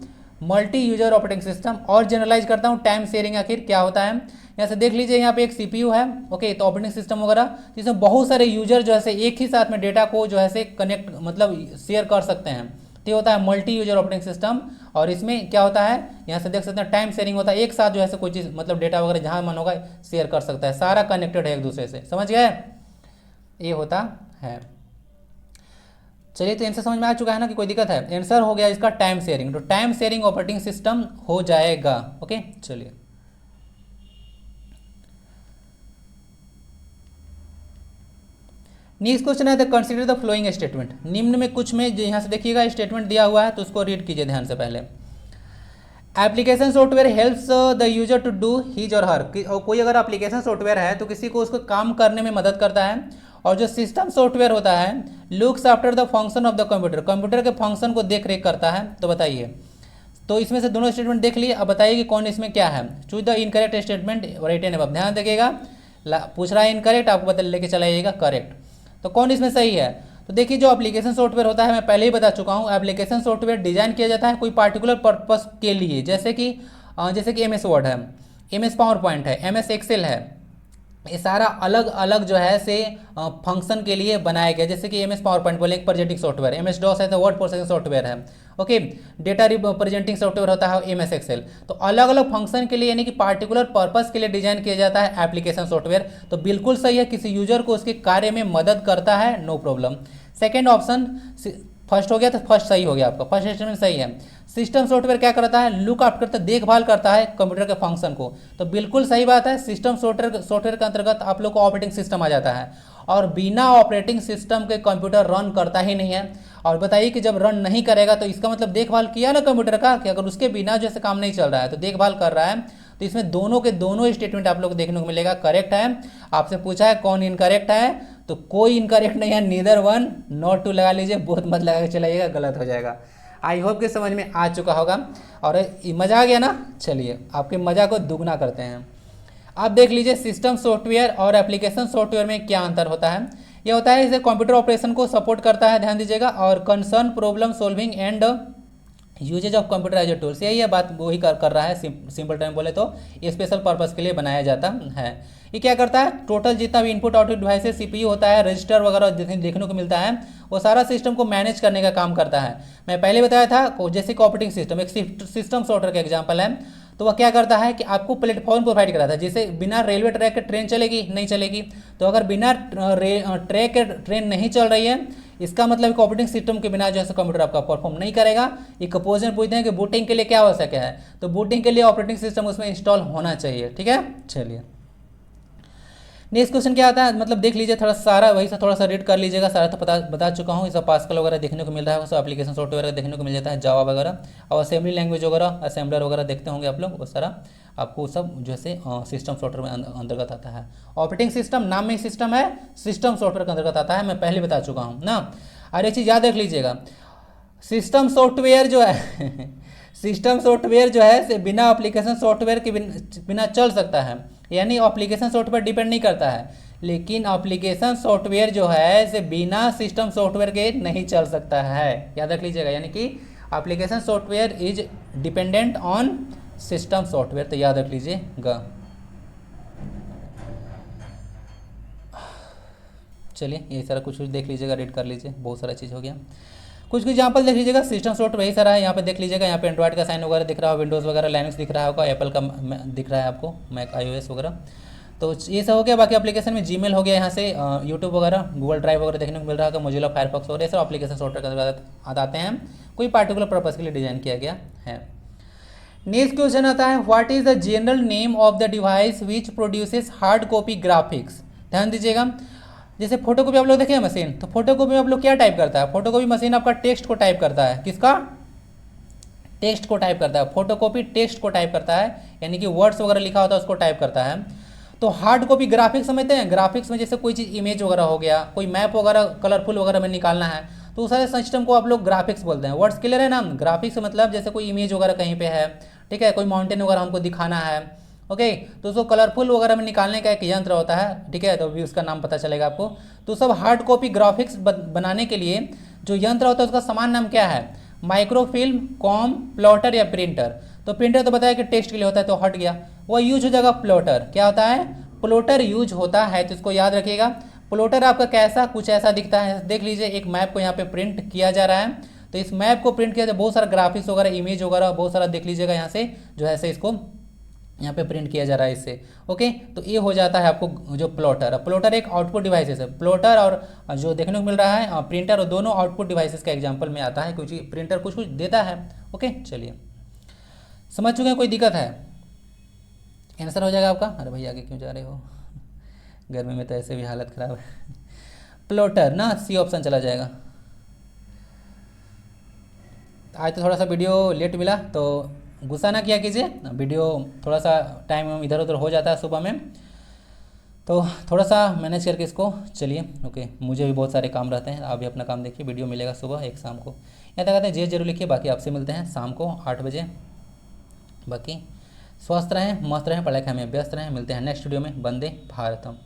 Multi user operating system. और जनरलाइज करता हूँ टाइम शेयरिंग आखिर क्या होता है। यहाँ से देख लीजिए, यहाँ पे एक सीपीयू है, ओके, तो ऑपरेटिंग सिस्टम वगैरह जिसमें बहुत सारे यूजर जो है एक ही साथ में डेटा को जो है कनेक्ट मतलब शेयर कर सकते हैं। तो होता है मल्टी यूजर ऑपरेटिंग सिस्टम। और इसमें क्या होता है, यहाँ से देख सकते हैं टाइम शेयरिंग होता है, एक साथ जो है कोई चीज़ मतलब डेटा वगैरह जहाँ मन होगा शेयर कर सकता है, सारा कनेक्टेड है एक दूसरे से। समझ गए? ये होता है। चलिए, तो आंसर समझ में आ चुका है ना कि कोई दिक्कत है? आंसर हो गया इसका टाइम शेयरिंग। तो टाइम शेयरिंग ऑपरेटिंग सिस्टम हो जाएगा। ओके, चलिए। नेक्स्ट क्वेश्चन है the consider the following statement. निम्न में कुछ में यहाँ से देखिएगा स्टेटमेंट दिया हुआ है तो उसको रीड कीजिए ध्यान से। पहले application software helps the user to do his or her, कोई अगर एप्लीकेशन सॉफ्टवेयर है तो किसी को उसको काम करने में मदद करता है। और जो सिस्टम सॉफ्टवेयर होता है looks after the function of the computer, computer के फंक्शन को देख रेख करता है। तो बताइए, तो इसमें से दोनों स्टेटमेंट देख लिए, अब बताइए कि कौन इसमें क्या है। Choose the incorrect statement right and above. ध्यान देखिएगा, पूछ रहा है इनकरेक्ट, आपको बता लेके चला जाइएगा करेक्ट। तो कौन इसमें सही है? तो देखिए जो एप्लीकेशन सॉफ्टवेयर होता है मैं पहले ही बता चुका हूँ, एप्लीकेशन सॉफ्टवेयर डिजाइन किया जाता है कोई पार्टिकुलर पर्पस के लिए, जैसे कि एम एस वर्ड है, एम एस पावर पॉइंट है, एम एस एक्सेल है, ये सारा अलग अलग जो है से फंक्शन के लिए बनाया गया। जैसे कि एम एस पावर पॉइंट बोले एक presenting software, M S DOS है तो वर्ड प्रोसेसिंग सॉफ्टवेयर है, ओके। डेटा रिप्रेजेंटिंग सॉफ्टवेयर होता है एम एस एक्सेल। तो अलग अलग फंक्शन के लिए यानी कि पार्टिकुलर पर्पस के लिए डिजाइन किया जाता है एप्लीकेशन सॉफ्टवेयर। तो बिल्कुल सही है, किसी यूजर को उसके कार्य में मदद करता है, no problem. Second option first हो गया, तो फर्स्ट सही हो गया आपका, फर्स्ट स्टेटमेंट सही है। सिस्टम सॉफ्टवेयर क्या करता है? लुक आउट करता है, देखभाल करता है कंप्यूटर के फंक्शन को। तो बिल्कुल सही बात है, सिस्टम सॉफ्टवेयर के अंतर्गत आप लोग को ऑपरेटिंग सिस्टम आ जाता है, और बिना ऑपरेटिंग सिस्टम के कंप्यूटर रन करता ही नहीं है। और बताइए कि जब रन नहीं करेगा तो इसका मतलब देखभाल किया ना कंप्यूटर का, कि अगर उसके बिना जैसे काम नहीं चल रहा है तो देखभाल कर रहा है। तो इसमें दोनों के दोनों स्टेटमेंट आप लोग को देखने को मिलेगा करेक्ट है। आपसे पूछा है कौन इनकरेक्ट है, तो कोई इनकरेक्ट नहीं है, नीदर वन नॉट टू लगा लीजिए, बहुत मत लगा के चलाइएगा, गलत हो जाएगा। आई होप कि समझ में आ चुका होगा, और मज़ा आ गया ना। चलिए आपके मज़ा को दुगना करते हैं। आप देख लीजिए सिस्टम सॉफ्टवेयर और एप्लीकेशन सॉफ्टवेयर में क्या अंतर होता है। यह होता है इसे कंप्यूटर ऑपरेशन को सपोर्ट करता है, ध्यान दीजिएगा, और concern problem solving and usages of computer as a tools, यही है बात वही कर रहा है। सिंपल टर्म बोले तो ये स्पेशल पर्पस के लिए बनाया जाता है। ये क्या करता है? टोटल जितना भी इनपुट आउटपुट डिवाइसेस सीपीयू होता है, रजिस्टर वगैरह देखने को मिलता है, वो सारा सिस्टम को मैनेज करने का काम करता है। मैं पहले बताया था जैसे कि ऑपरेटिंग सिस्टम एक सिस्टम सॉफ्टवेयर का एग्जाम्पल है, तो वह क्या करता है कि आपको प्लेटफॉर्म प्रोवाइड कराता है। जैसे बिना रेलवे ट्रैक के ट्रेन चलेगी नहीं चलेगी, तो अगर बिना ट्रैक के ट्रेन नहीं चल रही है, इसका मतलब एक ऑपरेटिंग सिस्टम के बिना जो है कंप्यूटर आपका परफॉर्म नहीं करेगा। एक क्वेश्चन पूछते हैं कि बूटिंग के लिए क्या आवश्यक है, तो बूटिंग के लिए ऑपरेटिंग सिस्टम उसमें इंस्टॉल होना चाहिए, ठीक है। चलिए नेक्स्ट क्वेश्चन क्या आता है, मतलब देख लीजिए थोड़ा सारा, वही से थोड़ा सा रीड कर लीजिएगा, सारा तो बता चुका हूँ। इस पास्कल वगैरह देखने को मिल रहा है, सब एप्लीकेशन सॉफ्टवेयर देखने को मिल जाता है, जावा वगैरह, और असेंबली लैंग्वेज वगैरह, असेंबलर वगैरह देखते होंगे आप लोग, वो सारा आपको सब जैसे सिस्टम सॉफ्टवेयर में अंतर्गत आता है। ऑपरेटिंग सिस्टम नाम में सिस्टम है, सिस्टम सॉफ्टवेयर के अंतर्गत आता है, मैं पहले बता चुका हूँ ना। और एक चीज़ याद रख लीजिएगा, सिस्टम सॉफ्टवेयर जो है सिस्टम सॉफ्टवेयर जो है से बिना एप्लीकेशन सॉफ्टवेयर के बिना चल सकता है, यानी एप्लीकेशन सॉफ्टवेयर डिपेंड नहीं करता है, लेकिन एप्लीकेशन सॉफ्टवेयर जो है से बिना सिस्टम सॉफ्टवेयर के नहीं चल सकता है, याद रख लीजिएगा। यानी कि application software is dependent on system software, तो याद रख लीजिएगा। चलिए ये सारा कुछ देख लीजिएगा, रीड कर लीजिए, बहुत सारा चीज़ हो गया। कुछ एग्जांपल देख लीजिएगा, सिस्टम सॉफ्टवेयर यही सारा है, यहाँ पे देख लीजिएगा, यहाँ पे एंड्रॉइड का साइन वगैरह दिख रहा है, विंडोज़ वगैरह लाइनक्स दिख रहा होगा, एप्पल का दिख रहा है आपको, मैक iOS वगैरह। तो ये सब हो गया। बाकी एप्लीकेशन में जीमेल हो गया, यहाँ से यूट्यूब वगैरह, गूगल ड्राइव वगैरह देखने को मिल रहा होगा, मोजिला फायरफॉक्स वगैरह, सब एप्लीकेशन सॉफ्टवेयर के आते हैं, कोई पार्टिकुलर पर्पज़ के लिए डिज़ाइन किया गया है। नेक्स्ट क्वेश्चन आता है, what is the general name of the device which produces hard copy graphics. ध्यान दीजिएगा, जैसे फोटोकॉपी आप लोग देखें मशीन, तो फोटोकॉपी में आप लोग क्या टाइप करता है? फोटोकॉपी मशीन आपका टेक्स्ट को टाइप करता है, किसका? टेक्स्ट को टाइप करता है। फोटोकॉपी टेक्स्ट को टाइप करता है, यानी कि वर्ड्स वगैरह लिखा होता है उसको टाइप करता है। तो हार्ड कॉपी ग्राफिक्स समझते हैं, ग्राफिक्स में जैसे कोई चीज़ इमेज वगैरह हो गया, कोई मैप वगैरह कलरफुल वगैरह में निकालना है, तो उस सारे सिस्टम को आप लोग ग्राफिक्स बोलते हैं। वर्ड्स क्लियर है ना? ग्राफिक्स मतलब जैसे कोई इमेज वगैरह कहीं पे है, ठीक है, कोई माउंटेन वगैरह हमको दिखाना है, ओके, तो उसको कलरफुल वगैरह में निकालने का एक यंत्र होता है, ठीक है, तो भी उसका नाम पता चलेगा आपको। तो सब हार्ड कॉपी ग्राफिक्स बनाने के लिए जो यंत्र होता है उसका समान नाम क्या है? माइक्रोफिल्म, कॉम, प्लॉटर या प्रिंटर। तो प्रिंटर तो बताया कि टेक्स्ट के लिए होता है, तो हट गया, वो यूज हो जाएगा प्लॉटर। क्या होता है? प्लॉटर यूज होता है, तो इसको याद रखिएगा। प्लॉटर आपका कैसा, कुछ ऐसा दिखता है, देख लीजिए एक मैप को यहाँ पे प्रिंट किया जा रहा है, तो इस मैप को प्रिंट किया जाए, बहुत सारा ग्राफिक्स वगैरह, इमेज वगैरह बहुत सारा देख लीजिएगा, यहाँ से जो है इसको यहाँ पे प्रिंट किया जा रहा है इससे, ओके। तो ये हो जाता है आपको जो प्लॉटर। प्लॉटर एक आउटपुट डिवाइसेस है, प्लॉटर और जो देखने को मिल रहा है प्रिंटर, और दोनों आउटपुट डिवाइसेस का एग्जांपल में आता है, क्योंकि प्रिंटर कुछ कुछ देता है, ओके। चलिए समझ चुके हैं, कोई दिक्कत है? आंसर हो जाएगा आपका। अरे भाई आगे क्यों जा रहे हो, गर्मी में तो ऐसे भी हालत ख़राब है। प्लोटर ना, सी ऑप्शन चला जाएगा। आज तो थोड़ा सा वीडियो लेट मिला, तो गुस्सा ना किया कीजिए, वीडियो थोड़ा सा टाइम इधर उधर हो जाता है सुबह में, तो थोड़ा सा मैनेज करके इसको चलिए। ओके, मुझे भी बहुत सारे काम रहते हैं, आप भी अपना काम देखिए। वीडियो मिलेगा सुबह एक शाम को। यहाँ तक कहते हैं जे जरूर लिखिए। बाकी आपसे मिलते हैं शाम को 8 बजे। बाकी स्वस्थ रहें, मस्त रहें, पढ़ाई लिखाई में व्यस्त रहें। मिलते हैं नेक्स्ट वीडियो में। वंदे भारतम।